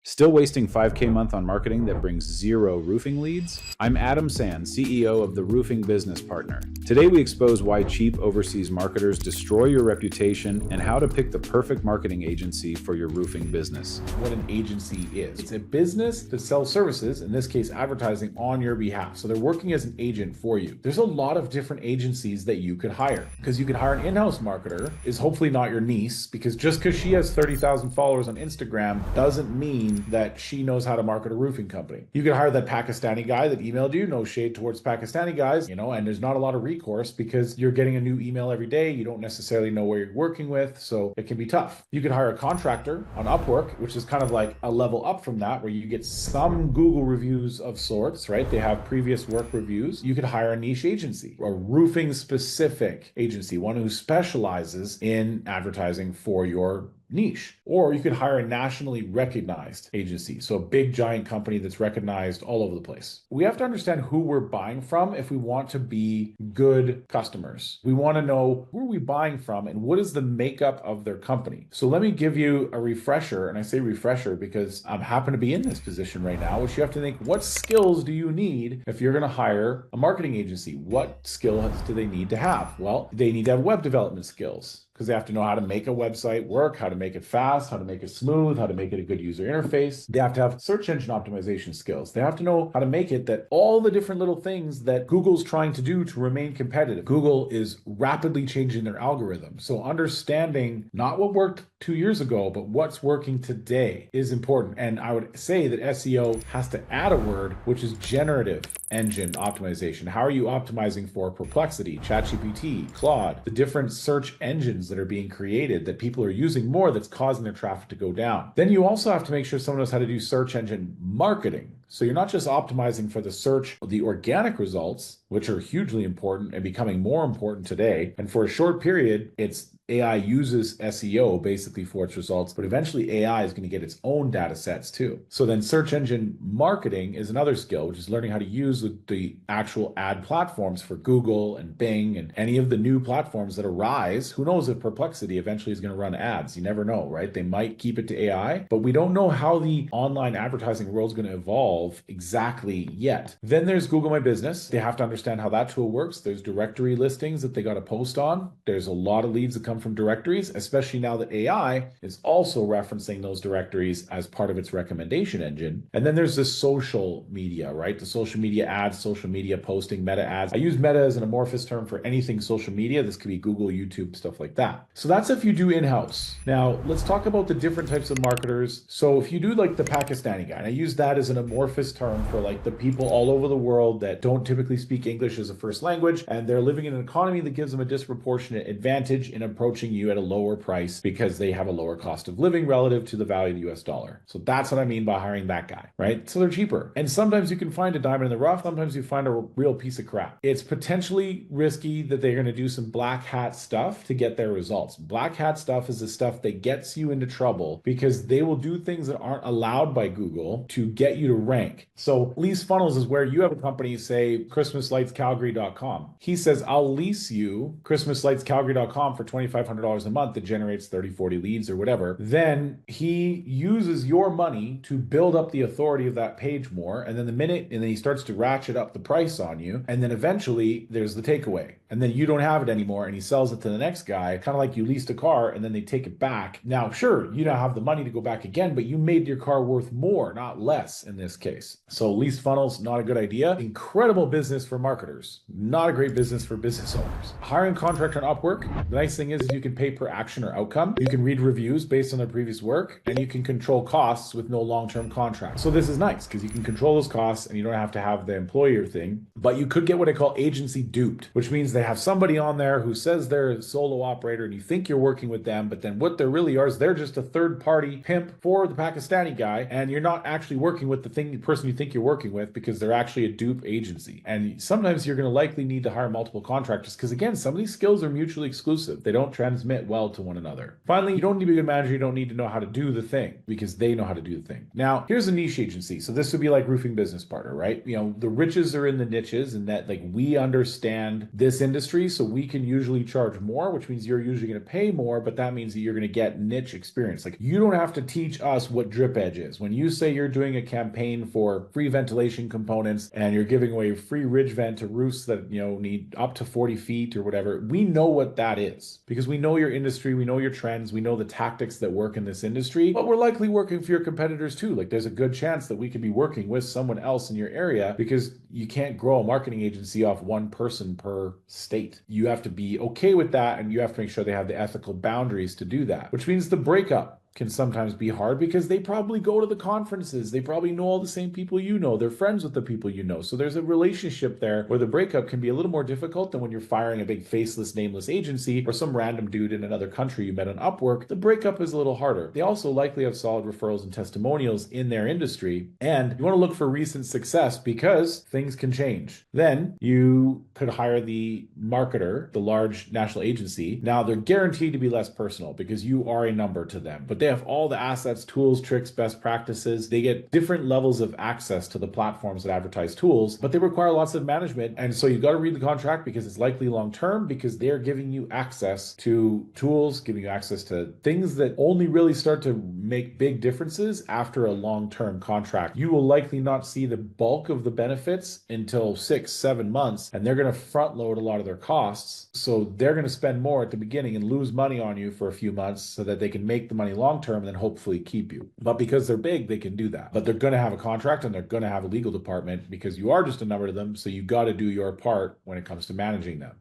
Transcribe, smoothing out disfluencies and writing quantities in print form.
Still wasting 5K a month on marketing that brings zero roofing leads? I'm Adam Sand, CEO of the Roofing Business Partner. Today we expose why cheap overseas marketers destroy your reputation and how to pick the perfect marketing agency for your roofing business. What an agency is. It's a business that sells services, in this case advertising, on your behalf. So they're working as an agent for you. There's a lot of different agencies that you could hire, because you could hire an in-house marketer, is hopefully not your niece, because just because she has 30,000 followers on Instagram doesn't mean that she knows how to market a roofing company. You could hire that Pakistani guy that emailed you, no shade towards Pakistani guys, and there's not a lot of recourse because you're getting a new email every day. You don't necessarily know where you're working with, so it can be tough. You could hire a contractor on Upwork, which is kind of like a level up from that, where you get some Google reviews of sorts, right? They have previous work reviews. You could hire a niche agency, a roofing specific agency, one who specializes in advertising for your niche. Or you could hire a nationally recognized agency, so a big giant company that's recognized all over the place. We have to understand who we're buying from if we want to be good customers. We want to know who are we buying from and what is the makeup of their company. So let me give you a refresher, and I say refresher because I happen to be in this position right now, which you have to think, what skills do you need if you're going to hire a marketing agency? What skills do they need to have? Well, they need to have web development skills, because they have to know how to make a website work, how to make it fast, how to make it smooth, how to make it a good user interface. They have to have search engine optimization skills. They have to know how to make it that all the different little things that Google's trying to do to remain competitive. Google is rapidly changing their algorithm. So understanding not what worked 2 years ago, but what's working today is important. And I would say that SEO has to add a word, which is generative engine optimization. How are you optimizing for Perplexity, ChatGPT, Claude, the different search engines that are being created that people are using more that's causing their traffic to go down? Then you also have to make sure someone knows how to do search engine marketing. So you're not just optimizing for the search, the organic results, which are hugely important and becoming more important today. And for a short period, AI uses SEO basically for its results, but eventually AI is going to get its own data sets too. So then search engine marketing is another skill, which is learning how to use the actual ad platforms for Google and Bing and any of the new platforms that arise. Who knows if Perplexity eventually is going to run ads? You never know, right? They might keep it to AI, but we don't know how the online advertising world is going to evolve exactly yet. Then there's Google My Business. They have to understand how that tool works. There's directory listings that they got to post on. There's a lot of leads that come from directories, especially now that AI is also referencing those directories as part of its recommendation engine. And then there's the social media, right? The social media ads, social media posting, meta ads. I use meta as an amorphous term for anything social media. This could be Google, YouTube, stuff like that. So that's if you do in-house. Now, let's talk about the different types of marketers. So if you do like the Pakistani guy, and I use that as an amorphous term for like the people all over the world that don't typically speak English as a first language, and they're living in an economy that gives them a disproportionate advantage in approaching you at a lower price because they have a lower cost of living relative to the value of the US dollar. So that's what I mean by hiring that guy, right? So they're cheaper. And sometimes you can find a diamond in the rough. Sometimes you find a real piece of crap. It's potentially risky that they're going to do some black hat stuff to get their results. Black hat stuff is the stuff that gets you into trouble because they will do things that aren't allowed by Google to get you to rank. So lease funnels is where you have a company, say ChristmasLightsCalgary.com. He says, I'll lease you ChristmasLightsCalgary.com for $2,500 a month that generates 30, 40 leads or whatever. Then he uses your money to build up the authority of that page more. And then he starts to ratchet up the price on you. And then eventually there's the takeaway. And then you don't have it anymore. And he sells it to the next guy, kind of like you leased a car and then they take it back. Now, sure, you don't have the money to go back again, but you made your car worth more, not less in this case. So leased funnels, not a good idea. Incredible business for marketers, not a great business for business owners. Hiring a contractor on Upwork. The nice thing is you can pay per action or outcome. You can read reviews based on their previous work, and you can control costs with no long-term contract. So this is nice because you can control those costs and you don't have to have the employer thing, but you could get what I call agency duped, which means they have somebody on there who says they're a solo operator and you think you're working with them, but then what they really are is they're just a third-party pimp for the Pakistani guy, and you're not actually working with the person you think you're working with because they're actually a dupe agency. And sometimes you're going to likely need to hire multiple contractors because, again, some of these skills are mutually exclusive. They don't don't transmit well to one another. Finally, you don't need to be a good manager. You don't need to know how to do the thing because they know how to do the thing. Now, here's a niche agency. So this would be like roofing business partner, right? The riches are in the niches, and that like we understand this industry, so we can usually charge more, which means you're usually going to pay more, but that means that you're going to get niche experience. Like you don't have to teach us what drip edge is. When you say you're doing a campaign for free ventilation components and you're giving away free ridge vent to roofs that need up to 40 feet or whatever, we know what that is because we know your industry, we know your trends, we know the tactics that work in this industry, but we're likely working for your competitors too. Like there's a good chance that we could be working with someone else in your area because you can't grow a marketing agency off one person per state. You have to be okay with that, and you have to make sure they have the ethical boundaries to do that, which means the breakup can sometimes be hard because they probably go to the conferences. They probably know all the same people you know. They're friends with the people you know. So there's a relationship there where the breakup can be a little more difficult than when you're firing a big faceless, nameless agency or some random dude in another country you met on Upwork. The breakup is a little harder. They also likely have solid referrals and testimonials in their industry. And you want to look for recent success because things can change. Then you could hire the marketer, the large national agency. Now they're guaranteed to be less personal because you are a number to them, but they have all the assets, tools, tricks, best practices. They get different levels of access to the platforms that advertise tools, but they require lots of management. And so you got to read the contract because it's likely long-term because they're giving you access to tools, giving you access to things that only really start to make big differences after a long-term contract. You will likely not see the bulk of the benefits until 6-7 months, and they're going to front load a lot of their costs. So they're going to spend more at the beginning and lose money on you for a few months so that they can make the money long term and then hopefully keep you. But because they're big, they can do that. But they're going to have a contract and they're going to have a legal department because you are just a number to them. So you got to do your part when it comes to managing them.